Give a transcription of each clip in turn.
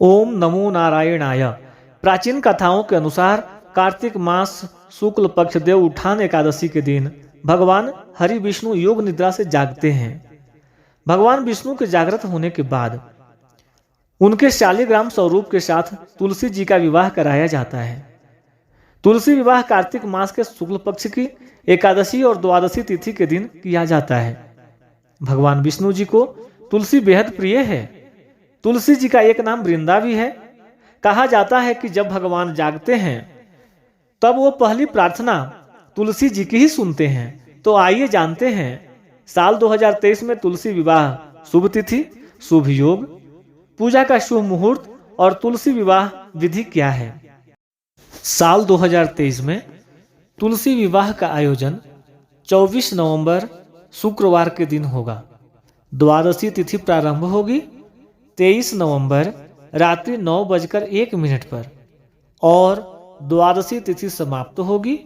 ओम नमो नारायणाय। प्राचीन कथाओं के अनुसार कार्तिक मास शुक्ल पक्ष देव उठान एकादशी के दिन भगवान हरि विष्णु योग निद्रा से जागते हैं। भगवान विष्णु के जागृत होने के बाद उनके शालिग्राम स्वरूप के साथ तुलसी जी का विवाह कराया जाता है। तुलसी विवाह कार्तिक मास के शुक्ल पक्ष की एकादशी और द्वादशी तिथि के दिन किया जाता है। भगवान विष्णु जी को तुलसी बेहद प्रिय है। तुलसी जी का एक नाम वृंदा भी है। कहा जाता है कि जब भगवान जागते हैं तब वो पहली प्रार्थना तुलसी जी की ही सुनते हैं। तो आइए जानते हैं साल 2023 में तुलसी विवाह शुभ तिथि, शुभ योग, पूजा का शुभ मुहूर्त और तुलसी विवाह विधि क्या है। साल 2023 में तुलसी विवाह का आयोजन 24 नवंबर शुक्रवार के दिन होगा। द्वादशी तिथि प्रारंभ होगी 23 नवंबर रात्रि 9:01 पर और द्वादशी तिथि समाप्त होगी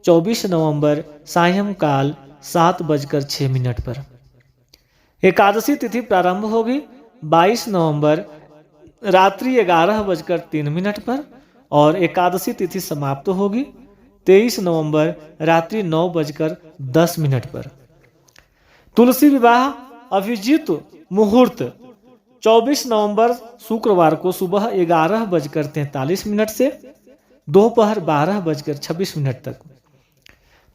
24 नवंबर सायंकाल 7:06 पर। एकादशी तिथि प्रारंभ होगी 22 नवंबर रात्रि 11:03 पर और एकादशी तिथि समाप्त होगी 23 नवंबर रात्रि 9:10 पर। तुलसी विवाह अभिजीत मुहूर्त 24 नवंबर शुक्रवार को सुबह 11:43 से दोपहर 12:26 तक।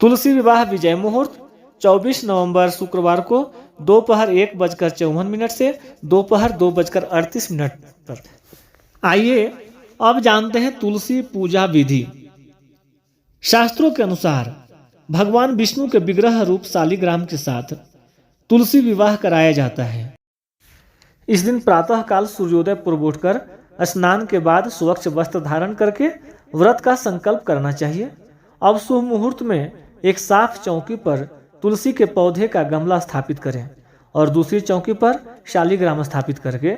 तुलसी विवाह विजय मुहूर्त 24 नवंबर शुक्रवार को दोपहर 1:54 से दोपहर 2:38 पर। आइए अब जानते हैं तुलसी पूजा विधि। शास्त्रों के अनुसार भगवान विष्णु के विग्रह रूप शालिग्राम के साथ तुलसी विवाह कराया जाता है। इस दिन प्रातः काल सूर्योदय पूर्व उठकर स्नान के बाद स्वच्छ वस्त्र धारण करके व्रत का संकल्प करना चाहिए। अब शुभ मुहूर्त में एक साफ चौकी पर तुलसी के पौधे का गमला स्थापित करें और दूसरी चौकी पर शालिग्राम स्थापित करके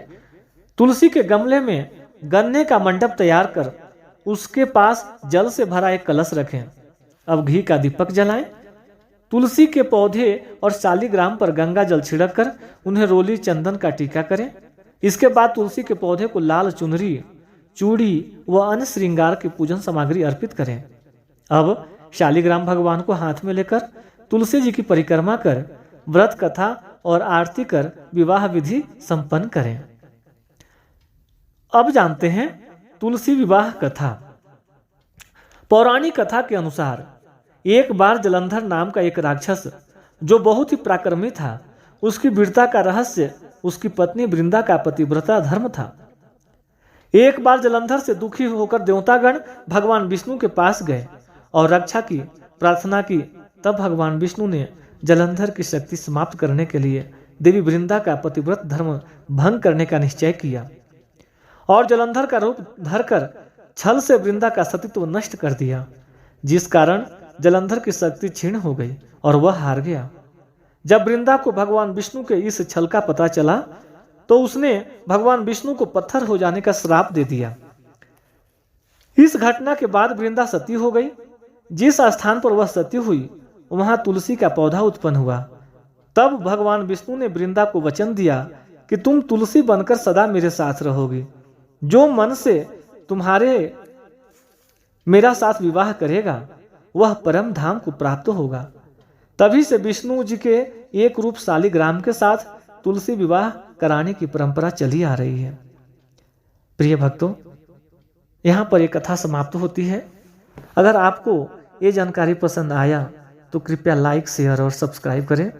तुलसी के गमले में गन्ने का मंडप तैयार कर उसके पास जल से भरा एक कलश रखें। अब घी का दीपक जलाएं। तुलसी के पौधे और शालिग्राम पर गंगा जल छिड़क कर उन्हें रोली चंदन का टीका करें। इसके बाद तुलसी के पौधे को लाल चुनरी, चूड़ी व अन्य श्रृंगार की पूजन सामग्री अर्पित करें। अब शालिग्राम भगवान को हाथ में लेकर तुलसी जी की परिक्रमा कर व्रत कथा और आरती कर विवाह विधि संपन्न करें। अब जानते हैं तुलसी विवाह कथा। पौराणिक कथा के अनुसार एक बार जलंधर नाम का एक राक्षस जो बहुत ही पराक्रमी था, उसकी वीरता का रहस्य उसकी पत्नी वृंदा का पतिव्रता धर्म था। एक बार जलंधर से दुखी होकर देवतागण भगवान विष्णु के पास गए और रक्षा की प्रार्थना की। तब भगवान विष्णु ने जलंधर की शक्ति समाप्त करने के लिए देवी वृंदा का पतिव्रत धर्म भंग करने का निश्चय किया और जलंधर का रूप धरकर छल से वृंदा का सतीत्व नष्ट कर दिया, जिस कारण जलंधर की शक्ति क्षीण हो गई और वह हार गया। जब वृंदा को भगवान विष्णु के इस छल का पता चला तो उसने भगवान विष्णु को पत्थर हो जाने का श्राप दे दिया। इस घटना के बाद वृंदा सती हो गई। जिस स्थान पर वह सती हुई वहां तुलसी का पौधा उत्पन्न हुआ। तब भगवान विष्णु ने वृंदा को वचन दिया कि तुम तुलसी बनकर सदा मेरे साथ रहोगी। जो मन से तुम्हारे मेरा साथ विवाह करेगा वह परम धाम को प्राप्त होगा। तभी से विष्णु जी के एक रूप शालिग्राम के साथ तुलसी विवाह कराने की परंपरा चली आ रही है। प्रिय भक्तों, यहाँ पर एक कथा समाप्त होती है। अगर आपको ये जानकारी पसंद आया तो कृपया लाइक, शेयर और सब्सक्राइब करें।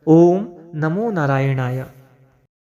ओम नमो नारायणाय।